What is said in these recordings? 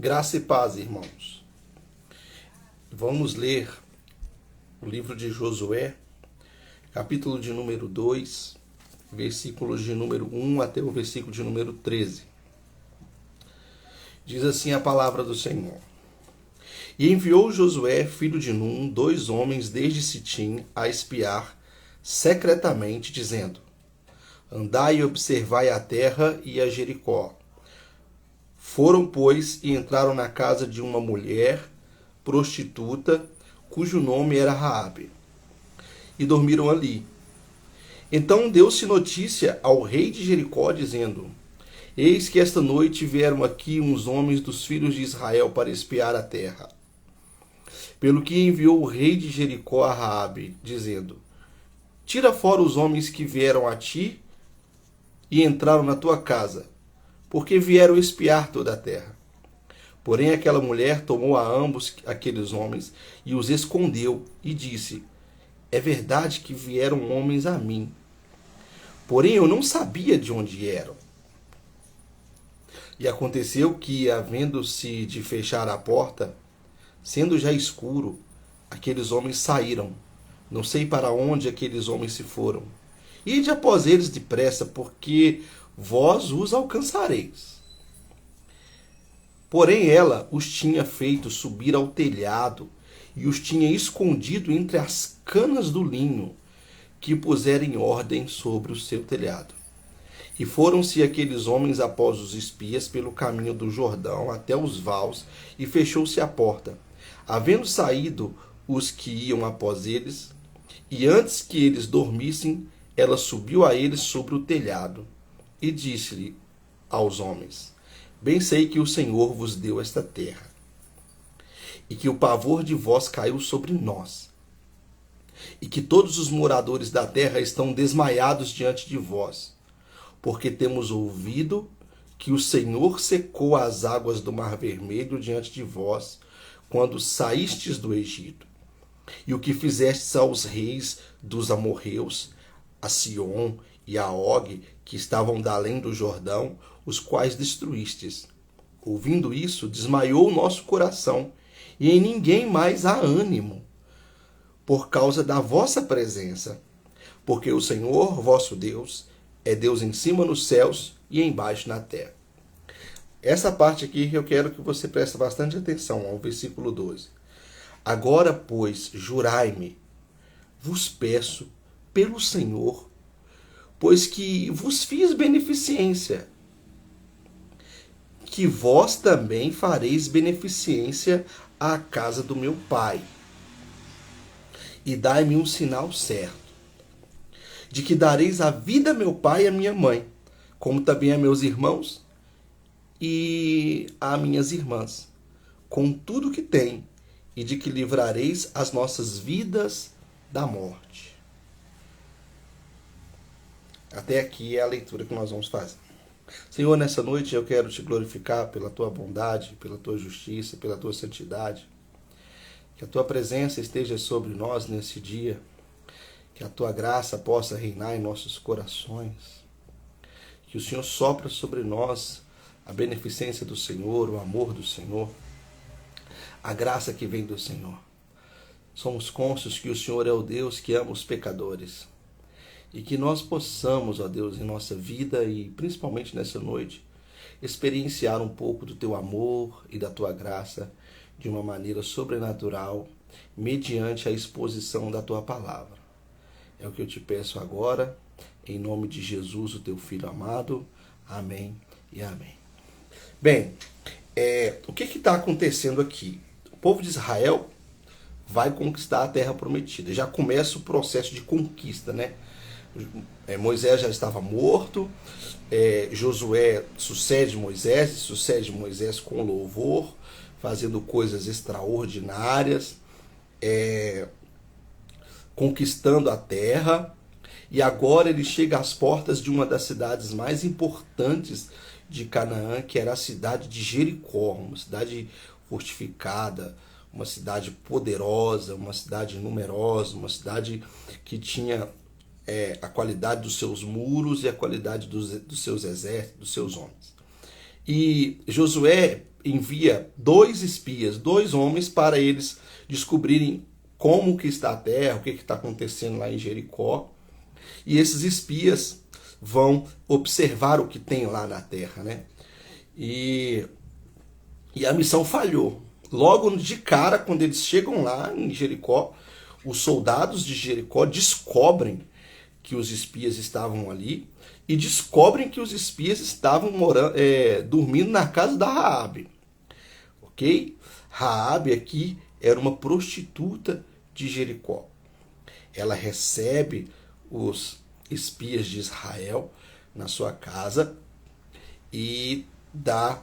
Graça e paz, irmãos. Vamos ler o livro de Josué, capítulo de número 2, versículos de número 1 até o versículo de número 13. Diz assim a palavra do Senhor. E enviou Josué, filho de Num, 2 homens desde Sitim a espiar secretamente, dizendo: Andai e observai a terra e a Jericó. Foram, pois, e entraram na casa de uma mulher prostituta, cujo nome era Raabe, e dormiram ali. Então deu-se notícia ao rei de Jericó, dizendo: Eis que esta noite vieram aqui uns homens dos filhos de Israel para espiar a terra. Pelo que enviou o rei de Jericó a Raabe, dizendo: Tira fora os homens que vieram a ti e entraram na tua casa, porque vieram espiar toda a terra. Porém aquela mulher tomou a ambos aqueles homens e os escondeu, e disse: É verdade que vieram homens a mim, porém eu não sabia de onde eram. E aconteceu que, havendo-se de fechar a porta, sendo já escuro, aqueles homens saíram. Não sei para onde aqueles homens se foram. Ide após eles depressa, porque vós os alcançareis. Porém ela os tinha feito subir ao telhado e os tinha escondido entre as canas do linho que pusera em ordem sobre o seu telhado. E foram-se aqueles homens após os espias pelo caminho do Jordão até os vaus, e fechou-se a porta. Havendo saído os que iam após eles, e antes que eles dormissem, ela subiu a eles sobre o telhado, e disse-lhe aos homens: Bem sei que o Senhor vos deu esta terra, e que o pavor de vós caiu sobre nós, e que todos os moradores da terra estão desmaiados diante de vós, porque temos ouvido que o Senhor secou as águas do Mar Vermelho diante de vós, quando saístes do Egito, e o que fizestes aos reis dos amorreus, a Sion e a Og, que estavam da além do Jordão, os quais destruístes. Ouvindo isso, desmaiou o nosso coração, e em ninguém mais há ânimo, por causa da vossa presença, porque o Senhor, vosso Deus, é Deus em cima nos céus e embaixo na terra. Essa parte aqui eu quero que você preste bastante atenção, ao versículo 12. Agora, pois, jurai-me, vos peço, pelo Senhor, pois que vos fiz beneficência, que vós também fareis beneficência à casa do meu pai. E dai-me um sinal certo, de que dareis a vida a meu pai e a minha mãe, como também a meus irmãos e a minhas irmãs, com tudo que tem, e de que livrareis as nossas vidas da morte. Até aqui é a leitura que nós vamos fazer. Senhor, nessa noite eu quero te glorificar pela tua bondade, pela tua justiça, pela tua santidade. Que a tua presença esteja sobre nós nesse dia. Que a tua graça possa reinar em nossos corações. Que o Senhor sopra sobre nós a beneficência do Senhor, o amor do Senhor, a graça que vem do Senhor. Somos cônscios que o Senhor é o Deus que ama os pecadores. E que nós possamos, ó Deus, em nossa vida e principalmente nessa noite, experienciar um pouco do teu amor e da tua graça de uma maneira sobrenatural, mediante a exposição da tua palavra. É o que eu te peço agora, em nome de Jesus, o teu Filho amado. Amém e amém. Bem, o que está acontecendo aqui? O povo de Israel vai conquistar a terra prometida. Já começa o processo de conquista, né? Moisés já estava morto, Josué sucede Moisés com louvor, fazendo coisas extraordinárias, conquistando a terra, e agora ele chega às portas de uma das cidades mais importantes de Canaã, que era a cidade de Jericó, uma cidade fortificada, uma cidade poderosa, uma cidade numerosa, uma cidade que tinha a qualidade dos seus muros e a qualidade dos seus exércitos, dos seus homens. E Josué envia 2 espias, 2 homens, para eles descobrirem como que está a terra, o que está acontecendo lá em Jericó. E esses espias vão observar o que tem lá na terra, né? E a missão falhou. Logo de cara, quando eles chegam lá em Jericó, os soldados de Jericó descobrem que os espias estavam ali e descobrem que os espias estavam dormindo na casa da Raabe. Ok? Raabe aqui era uma prostituta de Jericó. Ela recebe os espias de Israel na sua casa e dá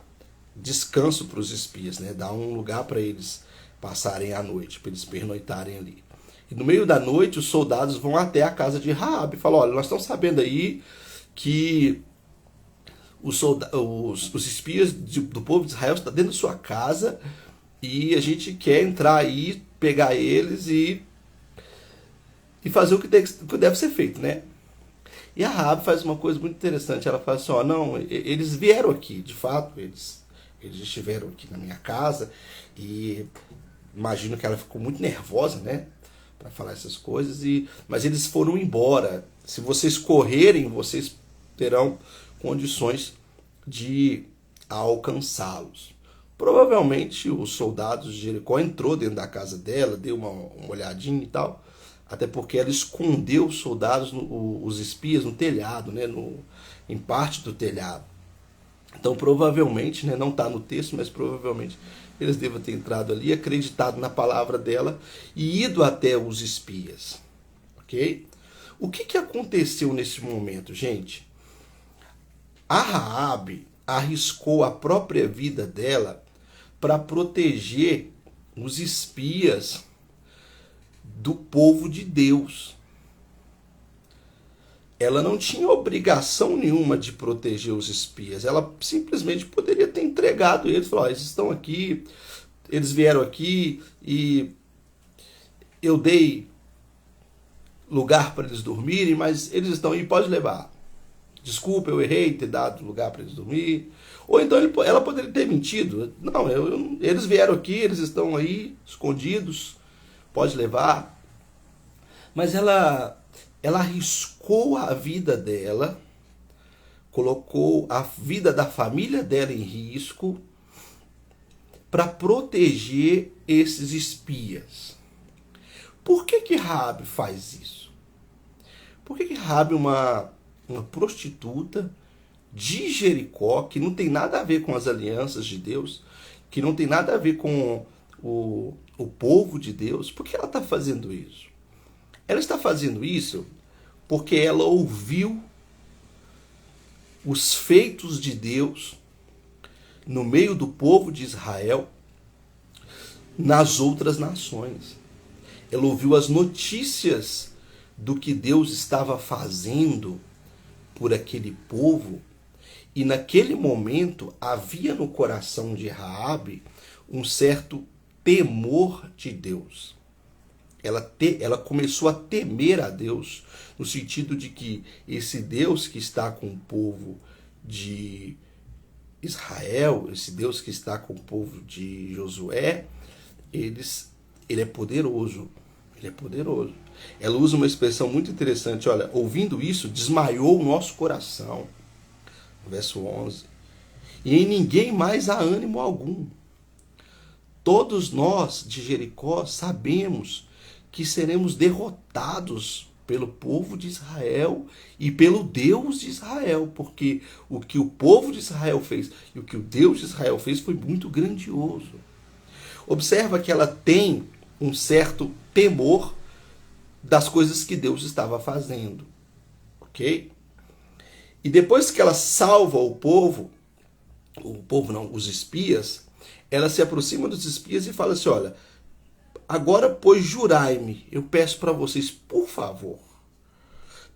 descanso para os espias, né? Dá um lugar para eles passarem a noite, para eles pernoitarem ali. E no meio da noite, os soldados vão até a casa de Raabe e falam: olha, nós estamos sabendo aí que os espias do povo de Israel estão dentro da sua casa e a gente quer entrar aí, pegar eles e fazer o que deve ser feito, né? E a Raabe faz uma coisa muito interessante. Ela fala assim: ó, não, eles vieram aqui, de fato, eles estiveram aqui na minha casa e imagino que ela ficou muito nervosa, né, para falar essas coisas, mas eles foram embora. Se vocês correrem, vocês terão condições de alcançá-los. Provavelmente os soldados de Jericó entrou dentro da casa dela, deu uma olhadinha e tal, até porque ela escondeu os soldados, os espias, no telhado, né, em parte do telhado. Então, provavelmente, né, não está no texto, mas provavelmente eles devem ter entrado ali, acreditado na palavra dela e ido até os espias. Ok? O que aconteceu nesse momento, gente? A Raabe arriscou a própria vida dela para proteger os espias do povo de Deus. Ela não tinha obrigação nenhuma de proteger os espias. Ela simplesmente poderia ter entregado eles. Falar: eles estão aqui, eles vieram aqui e eu dei lugar para eles dormirem, mas eles estão aí, pode levar. Desculpa, eu errei ter dado lugar para eles dormir. Ou então ela poderia ter mentido. Não, eles vieram aqui, eles estão aí escondidos, pode levar. Mas ela arriscou a vida dela, colocou a vida da família dela em risco para proteger esses espias. Por que Raabe faz isso? Por que Raabe é uma prostituta de Jericó, que não tem nada a ver com as alianças de Deus, que não tem nada a ver com o povo de Deus, por que ela está fazendo isso? Ela está fazendo isso porque ela ouviu os feitos de Deus no meio do povo de Israel, nas outras nações. Ela ouviu as notícias do que Deus estava fazendo por aquele povo, e naquele momento havia no coração de Raabe um certo temor de Deus. Ela começou a temer a Deus, no sentido de que esse Deus que está com o povo de Israel, esse Deus que está com o povo de Josué, ele é poderoso. Ele é poderoso. Ela usa uma expressão muito interessante. Olha, ouvindo isso, desmaiou o nosso coração. Verso 11. E em ninguém mais há ânimo algum. Todos nós de Jericó sabemos que seremos derrotados pelo povo de Israel e pelo Deus de Israel, porque o que o povo de Israel fez e o que o Deus de Israel fez foi muito grandioso. Observa que ela tem um certo temor das coisas que Deus estava fazendo, ok? E depois que ela salva o povo não, os espias, ela se aproxima dos espias e fala assim: olha, agora, pois, jurai-me, eu peço para vocês, por favor,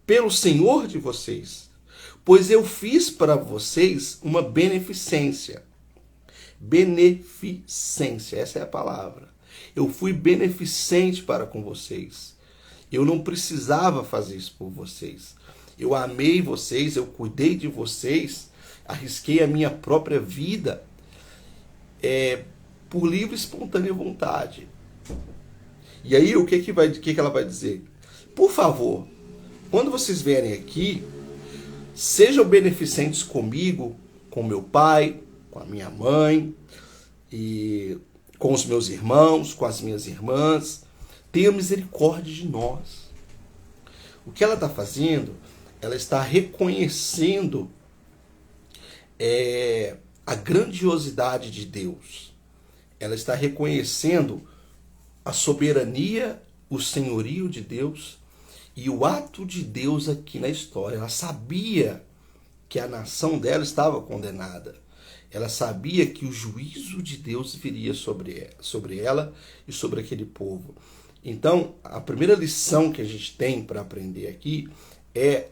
pelo Senhor de vocês, pois eu fiz para vocês uma beneficência. Beneficência, essa é a palavra. Eu fui beneficente para com vocês. Eu não precisava fazer isso por vocês. Eu amei vocês, eu cuidei de vocês, arrisquei a minha própria vida por livre e espontânea vontade. E aí o que ela vai dizer? Por favor, quando vocês vierem aqui, sejam beneficentes comigo, com meu pai, com a minha mãe, e com os meus irmãos, com as minhas irmãs. Tenha misericórdia de nós. O que ela está fazendo? Ela está reconhecendo a grandiosidade de Deus. Ela está reconhecendo a soberania, o senhorio de Deus e o ato de Deus aqui na história. Ela sabia que a nação dela estava condenada. Ela sabia que o juízo de Deus viria sobre ela e sobre aquele povo. Então, a primeira lição que a gente tem para aprender aqui é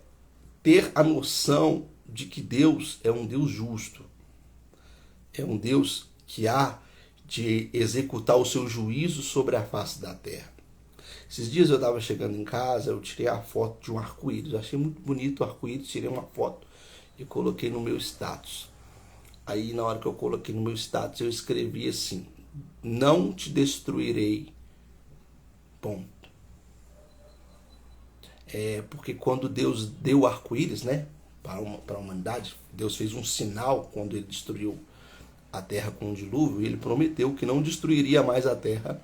ter a noção de que Deus é um Deus justo. É um Deus que há de executar o seu juízo sobre a face da terra. Esses dias eu estava chegando em casa, eu tirei a foto de um arco-íris. Eu achei muito bonito o arco-íris, tirei uma foto e coloquei no meu status. Aí, na hora que eu coloquei no meu status, eu escrevi assim: não te destruirei. Porque quando Deus deu o arco-íris, né, para a humanidade, Deus fez um sinal quando ele destruiu a terra com o dilúvio, e ele prometeu que não destruiria mais a terra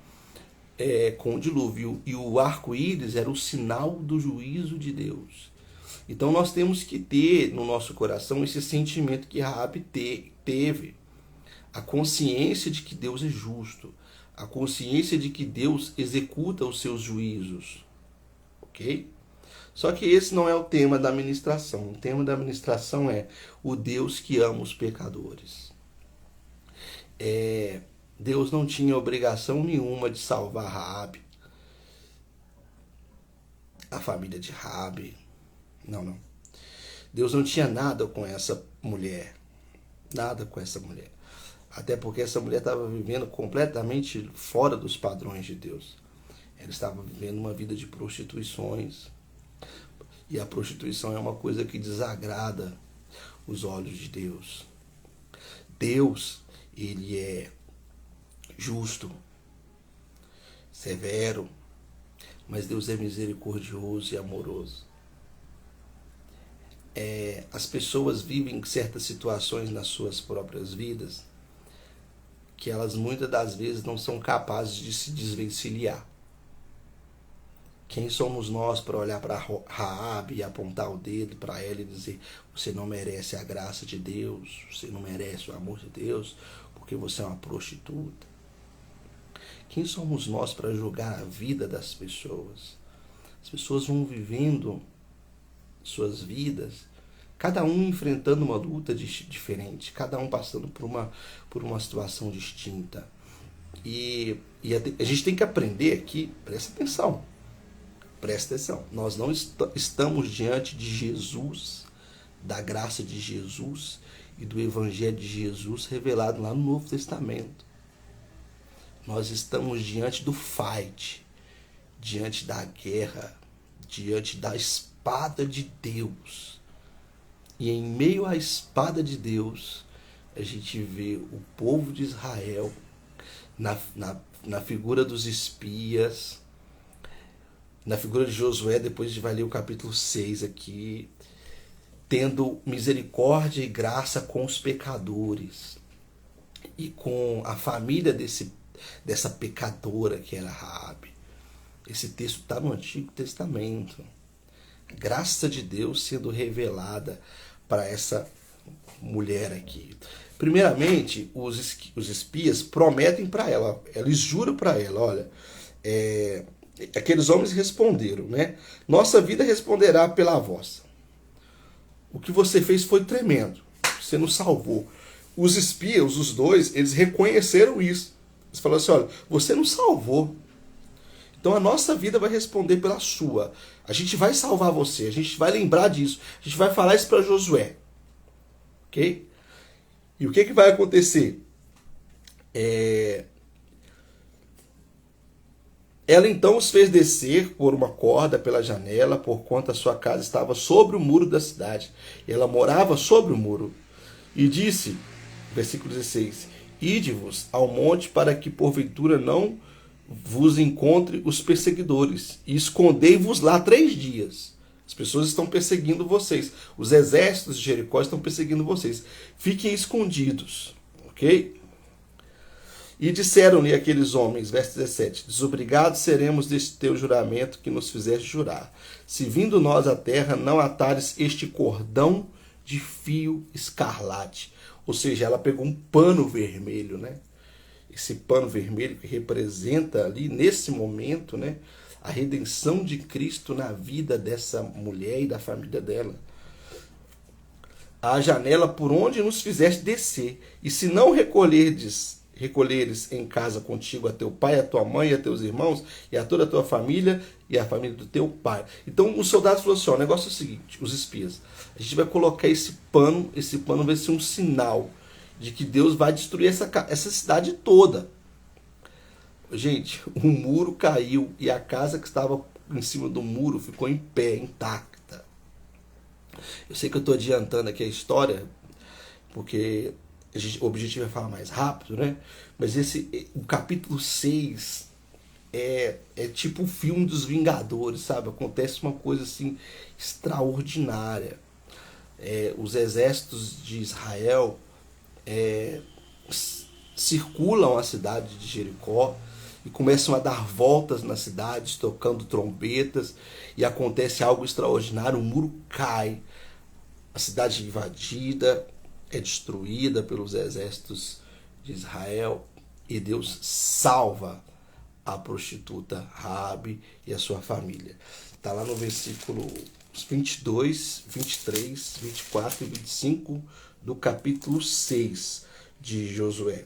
com o dilúvio. E o arco-íris era o sinal do juízo de Deus. Então nós temos que ter no nosso coração esse sentimento que Raabe teve. A consciência de que Deus é justo. A consciência de que Deus executa os seus juízos. Ok? Só que esse não é o tema da ministração. O tema da ministração é o Deus que ama os pecadores. Deus não tinha obrigação nenhuma de salvar Raabe, a família de Raabe. Não. Deus não tinha nada com essa mulher. Nada com essa mulher. Até porque essa mulher estava vivendo completamente fora dos padrões de Deus. Ela estava vivendo uma vida de prostituições. E a prostituição é uma coisa que desagrada os olhos de Deus. Deus, ele é justo, severo, mas Deus é misericordioso e amoroso. As pessoas vivem certas situações nas suas próprias vidas que elas muitas das vezes não são capazes de se desvencilhar. Quem somos nós para olhar para Raabe e apontar o dedo para ela e dizer: você não merece a graça de Deus, você não merece o amor de Deus, porque você é uma prostituta? Quem somos nós para julgar a vida das pessoas? As pessoas vão vivendo suas vidas, cada um enfrentando uma luta diferente, cada um passando por uma situação distinta. E a gente tem que aprender aqui, presta atenção, nós não estamos diante de Jesus, da graça de Jesus e do Evangelho de Jesus revelado lá no Novo Testamento. Nós estamos diante do fight, diante da guerra, diante da espada de Deus. E em meio à espada de Deus, a gente vê o povo de Israel na figura dos espias, na figura de Josué. Depois a gente vai ler o capítulo 6 aqui, tendo misericórdia e graça com os pecadores e com a família dessa pecadora que era Raabe. Esse texto está no Antigo Testamento. A graça de Deus sendo revelada para essa mulher aqui. Primeiramente, os espias prometem para ela, eles juram para ela: olha, aqueles homens responderam, né? Nossa vida responderá pela vossa. O que você fez foi tremendo, você nos salvou. Os espias, os dois, eles reconheceram isso. Eles falaram assim: olha, você nos salvou, então a nossa vida vai responder pela sua. A gente vai salvar você, a gente vai lembrar disso, a gente vai falar isso para Josué. Ok? E o que vai acontecer? Ela então os fez descer por uma corda pela janela, porquanto a sua casa estava sobre o muro da cidade. E ela morava sobre o muro. E disse, versículo 16: Ide-vos ao monte para que porventura não vos encontre os perseguidores, e escondei-vos lá 3 dias. As pessoas estão perseguindo vocês. Os exércitos de Jericó estão perseguindo vocês. Fiquem escondidos. Ok? E disseram-lhe aqueles homens, verso 17: desobrigados seremos deste teu juramento que nos fizeste jurar. Se vindo nós à terra, não atares este cordão de fio escarlate. Ou seja, ela pegou um pano vermelho, né? Esse pano vermelho que representa ali, nesse momento, né, a redenção de Cristo na vida dessa mulher e da família dela. A janela por onde nos fizeste descer, e se não recolheres em casa contigo a teu pai, a tua mãe, a teus irmãos, e a toda a tua família, e a família do teu pai. Então os soldados falaram assim, ó, o negócio é o seguinte, os espias, a gente vai colocar esse pano vai ser um sinal de que Deus vai destruir essa cidade toda. Gente, o muro caiu e a casa que estava em cima do muro ficou em pé, intacta. Eu sei que eu estou adiantando aqui a história, porque o objetivo é falar mais rápido, né? Mas o capítulo 6 é tipo o filme dos Vingadores, sabe? Acontece uma coisa assim extraordinária. Os exércitos de Israel circulam a cidade de Jericó e começam a dar voltas na cidade, tocando trombetas, e acontece algo extraordinário, o muro cai, a cidade é invadida, é destruída pelos exércitos de Israel, e Deus salva a prostituta Raabe e a sua família. Está lá no versículo 22, 23, 24 e 25 do capítulo 6 de Josué.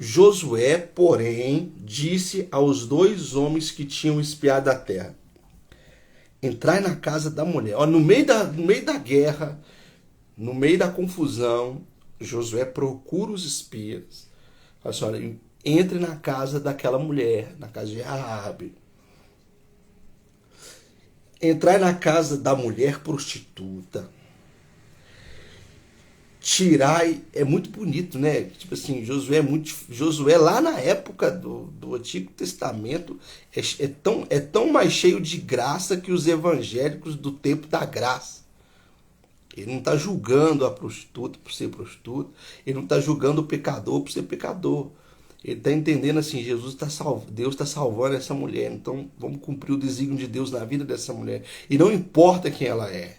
Josué, porém, disse aos 2 homens que tinham espiado a terra: entrai na casa da mulher. Ó, no meio da guerra, no meio da confusão, Josué procura os espias. Fala assim, olha, entre na casa daquela mulher, na casa de Raabe. Entrai na casa da mulher prostituta. Tirai, é muito bonito, né? Tipo assim, Josué lá na época do Antigo Testamento é tão mais cheio de graça que os evangélicos do tempo da graça. Ele não está julgando a prostituta por ser prostituta, ele não está julgando o pecador por ser pecador. Ele está entendendo assim, Deus está salvando essa mulher, então vamos cumprir o desígnio de Deus na vida dessa mulher. E não importa quem ela é.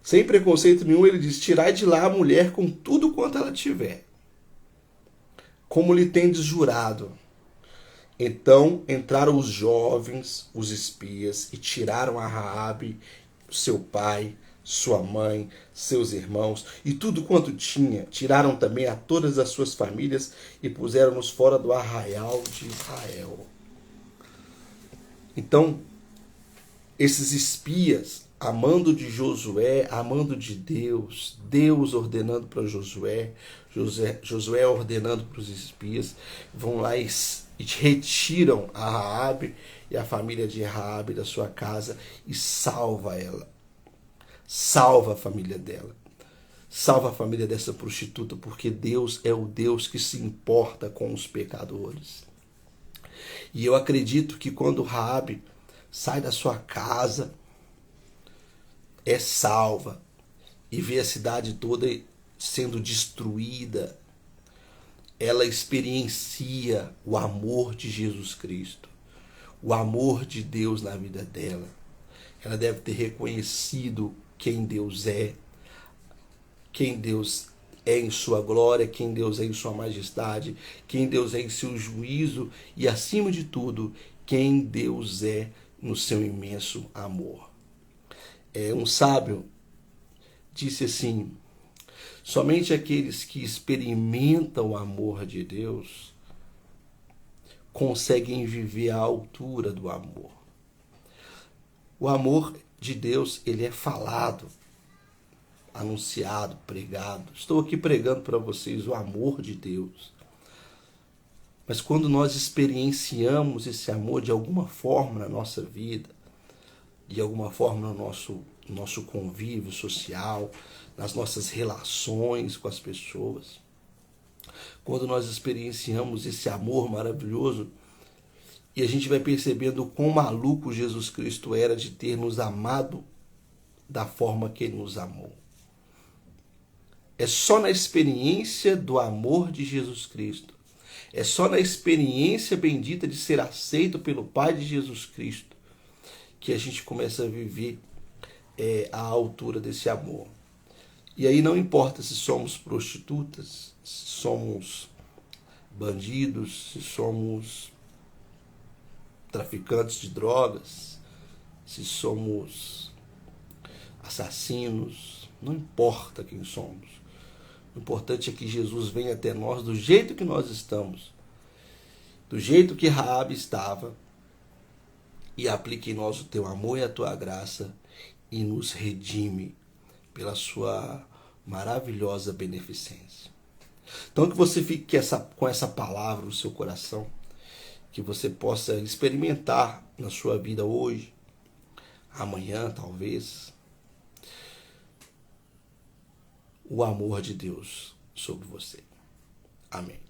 Sem preconceito nenhum, ele diz: tirai de lá a mulher com tudo quanto ela tiver, como lhe tendes jurado. Então entraram os jovens, os espias, e tiraram a Raabe, seu pai, sua mãe, seus irmãos, e tudo quanto tinha. Tiraram também a todas as suas famílias e puseram-nos fora do arraial de Israel. Então, esses espias, amando de Josué, amando de Deus, Deus ordenando para Josué, Josué ordenando para os espias, vão lá e retiram a Raabe e a família de Raabe da sua casa e salva ela. Salva a família dela. Salva a família dessa prostituta, porque Deus é o Deus que se importa com os pecadores. E eu acredito que quando Raabe sai da sua casa, é salva e vê a cidade toda sendo destruída, ela experiencia o amor de Jesus Cristo, o amor de Deus na vida dela. Ela deve ter reconhecido quem Deus é em sua glória, quem Deus é em sua majestade, quem Deus é em seu juízo e, acima de tudo, quem Deus é no seu imenso amor. Um sábio disse assim: somente aqueles que experimentam o amor de Deus conseguem viver à altura do amor. O amor de Deus, ele é falado, anunciado, pregado. Estou aqui pregando para vocês o amor de Deus. Mas quando nós experienciamos esse amor de alguma forma na nossa vida, de alguma forma no nosso convívio social, nas nossas relações com as pessoas, quando nós experienciamos esse amor maravilhoso, e a gente vai percebendo o quão maluco Jesus Cristo era de ter nos amado da forma que Ele nos amou. É só na experiência do amor de Jesus Cristo, é só na experiência bendita de ser aceito pelo Pai de Jesus Cristo, que a gente começa a viver a altura desse amor. E aí não importa se somos prostitutas, se somos bandidos, se somos traficantes de drogas, se somos assassinos, não importa quem somos. O importante é que Jesus venha até nós do jeito que nós estamos, do jeito que Raabe estava, e aplique em nós o teu amor e a tua graça e nos redime pela sua maravilhosa beneficência. Então que você fique com essa palavra no seu coração, que você possa experimentar na sua vida hoje, amanhã talvez, o amor de Deus sobre você. Amém.